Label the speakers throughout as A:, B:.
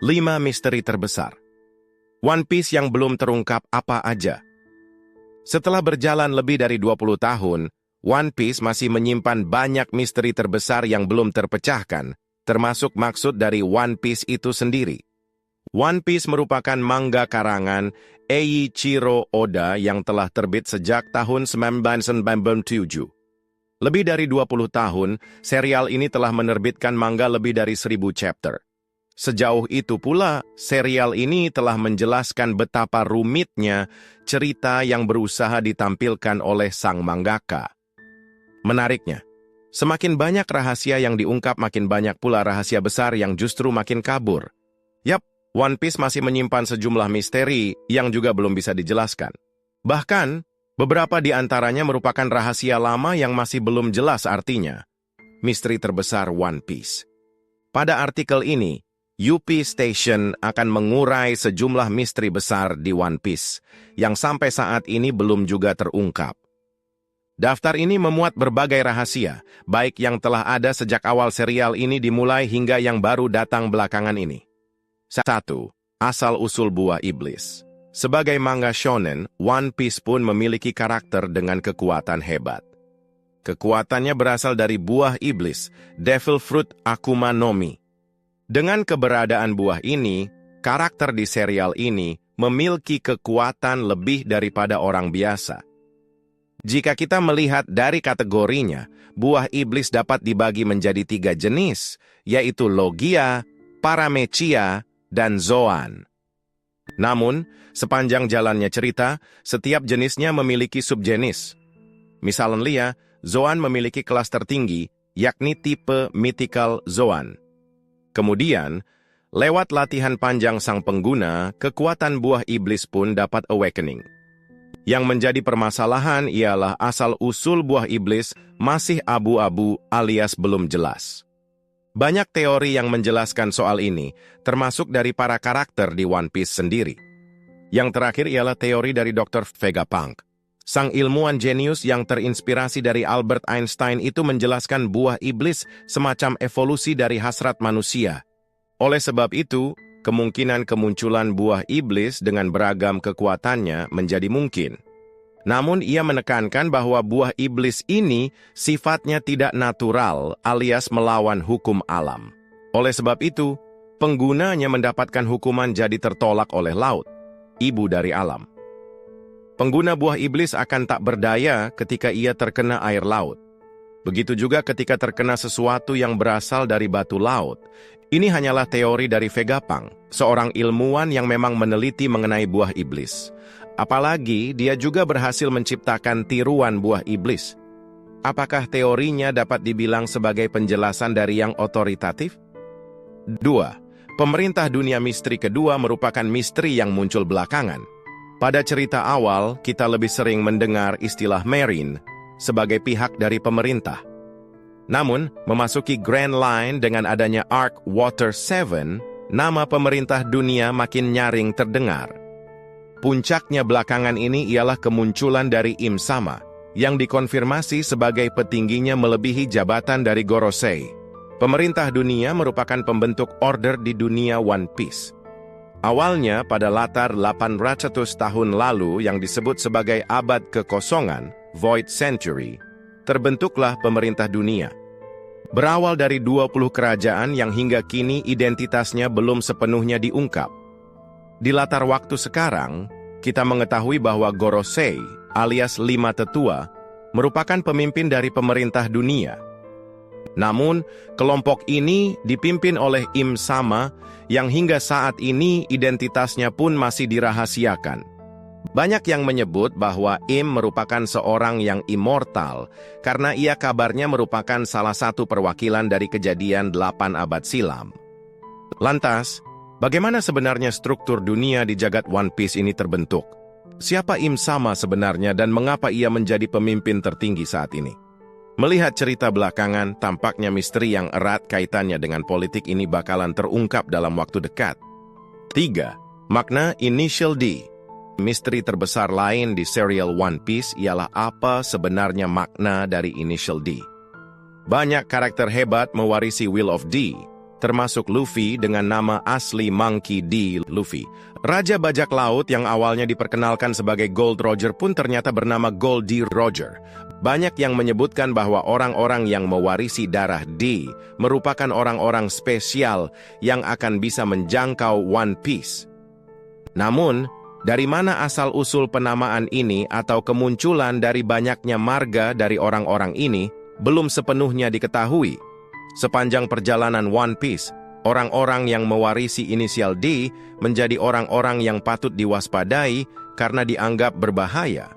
A: 5 misteri terbesar. One Piece yang belum terungkap apa aja. Setelah berjalan lebih dari 20 tahun, One Piece masih menyimpan banyak misteri terbesar yang belum terpecahkan, termasuk maksud dari One Piece itu sendiri. One Piece merupakan manga karangan Eiichiro Oda yang telah terbit sejak tahun 1997. Lebih dari 20 tahun, serial ini telah menerbitkan manga lebih dari 1000 chapter. Sejauh itu pula, serial ini telah menjelaskan betapa rumitnya cerita yang berusaha ditampilkan oleh sang mangaka. Menariknya, semakin banyak rahasia yang diungkap, makin banyak pula rahasia besar yang justru makin kabur. Yap, One Piece masih menyimpan sejumlah misteri yang juga belum bisa dijelaskan. Bahkan, beberapa di antaranya merupakan rahasia lama yang masih belum jelas artinya. Misteri terbesar One Piece. Pada artikel ini, UP Station akan mengurai sejumlah misteri besar di One Piece yang sampai saat ini belum juga terungkap. Daftar ini memuat berbagai rahasia, baik yang telah ada sejak awal serial ini dimulai hingga yang baru datang belakangan ini. 1. Asal-usul buah iblis. Sebagai manga shonen, One Piece pun memiliki karakter dengan kekuatan hebat. Kekuatannya berasal dari buah iblis, Devil Fruit Akuma no Mi. Dengan keberadaan buah ini, karakter di serial ini memiliki kekuatan lebih daripada orang biasa. Jika kita melihat dari kategorinya, buah iblis dapat dibagi menjadi 3 jenis, yaitu Logia, Paramecia, dan Zoan. Namun, sepanjang jalannya cerita, setiap jenisnya memiliki subjenis. Misalnya, Zoan memiliki kelas tertinggi, yakni tipe Mythical Zoan. Kemudian, lewat latihan panjang sang pengguna, kekuatan buah iblis pun dapat awakening. Yang menjadi permasalahan ialah asal-usul buah iblis masih abu-abu alias belum jelas. Banyak teori yang menjelaskan soal ini, termasuk dari para karakter di One Piece sendiri. Yang terakhir ialah teori dari Dr. Vegapunk. Sang ilmuwan jenius yang terinspirasi dari Albert Einstein itu menjelaskan buah iblis semacam evolusi dari hasrat manusia. Oleh sebab itu, kemungkinan kemunculan buah iblis dengan beragam kekuatannya menjadi mungkin. Namun ia menekankan bahwa buah iblis ini sifatnya tidak natural alias melawan hukum alam. Oleh sebab itu, penggunanya mendapatkan hukuman jadi tertolak oleh laut, ibu dari alam. Pengguna buah iblis akan tak berdaya ketika ia terkena air laut. Begitu juga ketika terkena sesuatu yang berasal dari batu laut. Ini hanyalah teori dari Vegapunk, seorang ilmuwan yang memang meneliti mengenai buah iblis. Apalagi dia juga berhasil menciptakan tiruan buah iblis. Apakah teorinya dapat dibilang sebagai penjelasan dari yang otoritatif? 2. Pemerintah dunia misteri kedua merupakan misteri yang muncul belakangan. Pada cerita awal, kita lebih sering mendengar istilah Marine sebagai pihak dari pemerintah. Namun, memasuki Grand Line dengan adanya Arc Water 7, nama pemerintah dunia makin nyaring terdengar. Puncaknya belakangan ini ialah kemunculan dari Im Sama, yang dikonfirmasi sebagai petingginya melebihi jabatan dari Gorosei. Pemerintah dunia merupakan pembentuk order di dunia One Piece. Awalnya pada latar 800 tahun lalu yang disebut sebagai abad kekosongan, Void Century, terbentuklah pemerintah dunia. Berawal dari 20 kerajaan yang hingga kini identitasnya belum sepenuhnya diungkap. Di latar waktu sekarang, kita mengetahui bahwa Gorosei, alias 5 tetua, merupakan pemimpin dari pemerintah dunia. Namun, kelompok ini dipimpin oleh Im Sama yang hingga saat ini identitasnya pun masih dirahasiakan. Banyak yang menyebut bahwa Im merupakan seorang yang immortal karena ia kabarnya merupakan salah satu perwakilan dari kejadian 8 abad silam. Lantas, bagaimana sebenarnya struktur dunia di jagat One Piece ini terbentuk? Siapa Im Sama sebenarnya dan mengapa ia menjadi pemimpin tertinggi saat ini? Melihat cerita belakangan, tampaknya misteri yang erat kaitannya dengan politik ini bakalan terungkap dalam waktu dekat. 3. Makna Initial D. Misteri terbesar lain di serial One Piece ialah apa sebenarnya makna dari Initial D. Banyak karakter hebat mewarisi Will of D, termasuk Luffy dengan nama asli Monkey D. Luffy. Raja bajak laut yang awalnya diperkenalkan sebagai Gold Roger pun ternyata bernama Gold D. Roger. Banyak yang menyebutkan bahwa orang-orang yang mewarisi darah D merupakan orang-orang spesial yang akan bisa menjangkau One Piece. Namun, dari mana asal-usul penamaan ini atau kemunculan dari banyaknya marga dari orang-orang ini belum sepenuhnya diketahui. Sepanjang perjalanan One Piece, orang-orang yang mewarisi inisial D menjadi orang-orang yang patut diwaspadai karena dianggap berbahaya,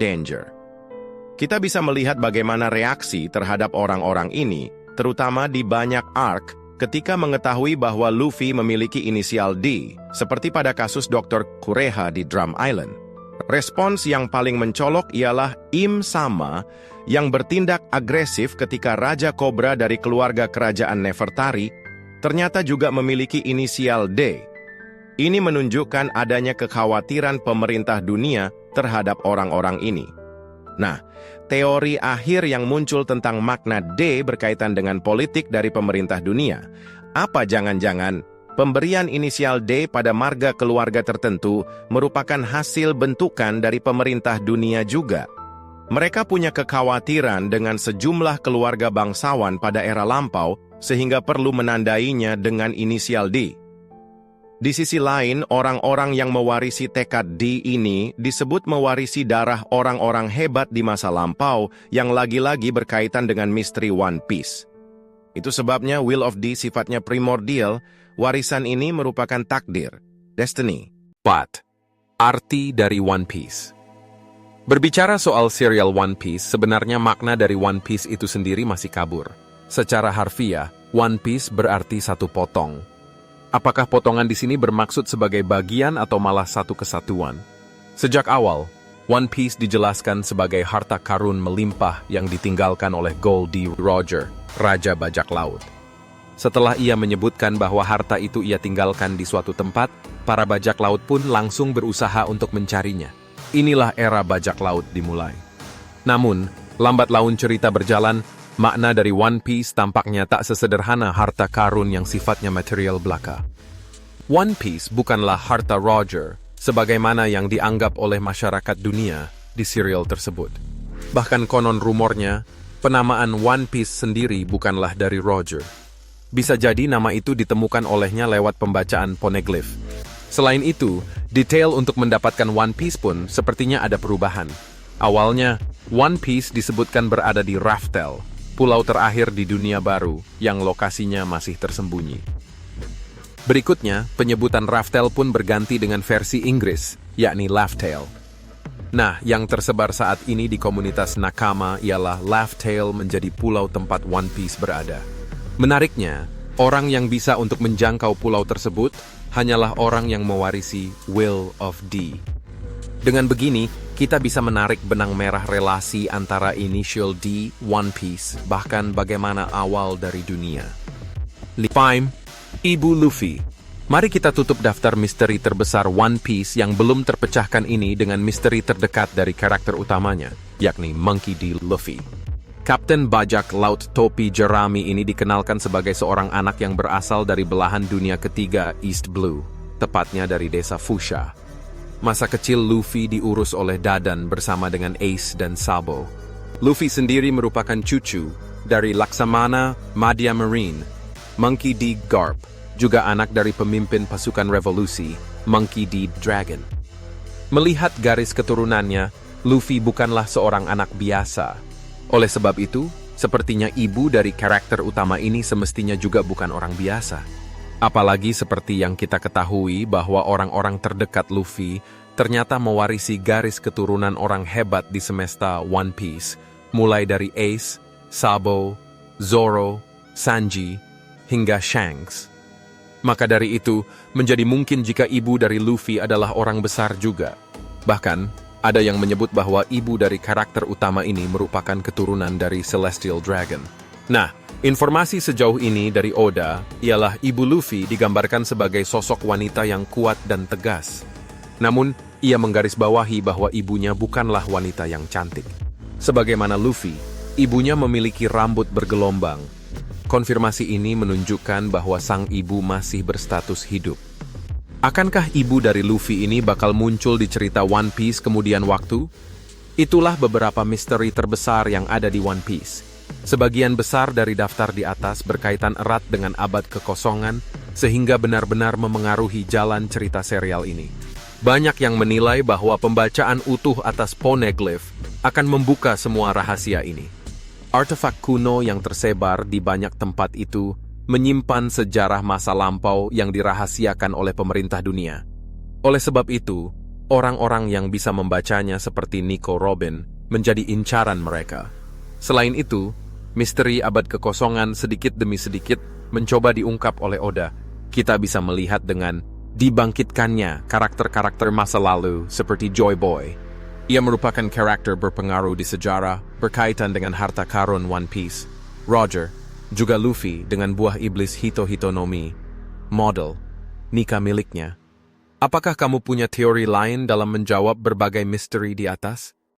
A: danger. Kita bisa melihat bagaimana reaksi terhadap orang-orang ini, terutama di banyak arc, ketika mengetahui bahwa Luffy memiliki inisial D, seperti pada kasus Dr. Kureha di Drum Island. Respons yang paling mencolok ialah Im Sama yang bertindak agresif ketika Raja Cobra dari keluarga kerajaan Nefertari ternyata juga memiliki inisial D. Ini menunjukkan adanya kekhawatiran pemerintah dunia terhadap orang-orang ini. Nah, teori akhir yang muncul tentang makna D berkaitan dengan politik dari pemerintah dunia. Apa jangan-jangan pemberian inisial D pada marga keluarga tertentu merupakan hasil bentukan dari pemerintah dunia juga? Mereka punya kekhawatiran dengan sejumlah keluarga bangsawan pada era lampau sehingga perlu menandainya dengan inisial D. Di sisi lain, orang-orang yang mewarisi tekad D ini disebut mewarisi darah orang-orang hebat di masa lampau yang lagi-lagi berkaitan dengan misteri One Piece. Itu sebabnya Will of D sifatnya primordial, warisan ini merupakan takdir, destiny.
B: 4. Arti dari One Piece. Berbicara soal serial One Piece, sebenarnya makna dari One Piece itu sendiri masih kabur. Secara harfiah, One Piece berarti satu potong. Apakah potongan di sini bermaksud sebagai bagian atau malah satu kesatuan? Sejak awal, One Piece dijelaskan sebagai harta karun melimpah yang ditinggalkan oleh Gold D. Roger, Raja Bajak Laut. Setelah ia menyebutkan bahwa harta itu ia tinggalkan di suatu tempat, para bajak laut pun langsung berusaha untuk mencarinya. Inilah era bajak laut dimulai. Namun, lambat laun cerita berjalan, makna dari One Piece tampaknya tak sesederhana harta karun yang sifatnya material belaka. One Piece bukanlah harta Roger, sebagaimana yang dianggap oleh masyarakat dunia di serial tersebut. Bahkan konon rumornya, penamaan One Piece sendiri bukanlah dari Roger. Bisa jadi nama itu ditemukan olehnya lewat pembacaan poneglyph. Selain itu, detail untuk mendapatkan One Piece pun sepertinya ada perubahan. Awalnya, One Piece disebutkan berada di Raftel, pulau terakhir di dunia baru yang lokasinya masih tersembunyi. Berikutnya, penyebutan Raftel pun berganti dengan versi Inggris, yakni Laugh-Tale. Nah, yang tersebar saat ini di komunitas Nakama ialah Laugh-Tale menjadi pulau tempat One Piece berada. Menariknya, orang yang bisa untuk menjangkau pulau tersebut hanyalah orang yang mewarisi Will of D. Dengan begini, kita bisa menarik benang merah relasi antara initial D, One Piece, bahkan bagaimana awal dari dunia. 5. Ibu Luffy. Mari kita tutup daftar misteri terbesar One Piece yang belum terpecahkan ini dengan misteri terdekat dari karakter utamanya, yakni Monkey D. Luffy. Kapten bajak laut topi jerami ini dikenalkan sebagai seorang anak yang berasal dari belahan dunia ketiga East Blue, tepatnya dari desa Fuchsia. Masa kecil Luffy diurus oleh Dadan bersama dengan Ace dan Sabo. Luffy sendiri merupakan cucu dari Laksamana Madhya Marine, Monkey D. Garp, juga anak dari pemimpin pasukan revolusi, Monkey D. Dragon. Melihat garis keturunannya, Luffy bukanlah seorang anak biasa. Oleh sebab itu, sepertinya ibu dari karakter utama ini semestinya juga bukan orang biasa. Apalagi seperti yang kita ketahui bahwa orang-orang terdekat Luffy ternyata mewarisi garis keturunan orang hebat di semesta One Piece, mulai dari Ace, Sabo, Zoro, Sanji, hingga Shanks. Maka dari itu, menjadi mungkin jika ibu dari Luffy adalah orang besar juga. Bahkan, ada yang menyebut bahwa ibu dari karakter utama ini merupakan keturunan dari Celestial Dragon. Nah, informasi sejauh ini dari Oda ialah ibu Luffy digambarkan sebagai sosok wanita yang kuat dan tegas. Namun, ia menggarisbawahi bahwa ibunya bukanlah wanita yang cantik. Sebagaimana Luffy, ibunya memiliki rambut bergelombang. Konfirmasi ini menunjukkan bahwa sang ibu masih berstatus hidup. Akankah ibu dari Luffy ini bakal muncul di cerita One Piece kemudian waktu? Itulah beberapa misteri terbesar yang ada di One Piece. Sebagian besar dari daftar di atas berkaitan erat dengan abad kekosongan, sehingga benar-benar memengaruhi jalan cerita serial ini. Banyak yang menilai bahwa pembacaan utuh atas poneglyph akan membuka semua rahasia ini. Artefak kuno yang tersebar di banyak tempat itu menyimpan sejarah masa lampau yang dirahasiakan oleh pemerintah dunia. Oleh sebab itu, orang-orang yang bisa membacanya seperti Nico Robin menjadi incaran mereka. Selain itu, misteri abad kekosongan sedikit demi sedikit mencoba diungkap oleh Oda. Kita bisa melihat dengan dibangkitkannya karakter-karakter masa lalu seperti Joy Boy. Ia merupakan karakter berpengaruh di sejarah berkaitan dengan harta karun One Piece. Roger, juga Luffy dengan buah iblis Hito Hitonomi, model, nikah miliknya. Apakah kamu punya teori lain dalam menjawab berbagai misteri di atas?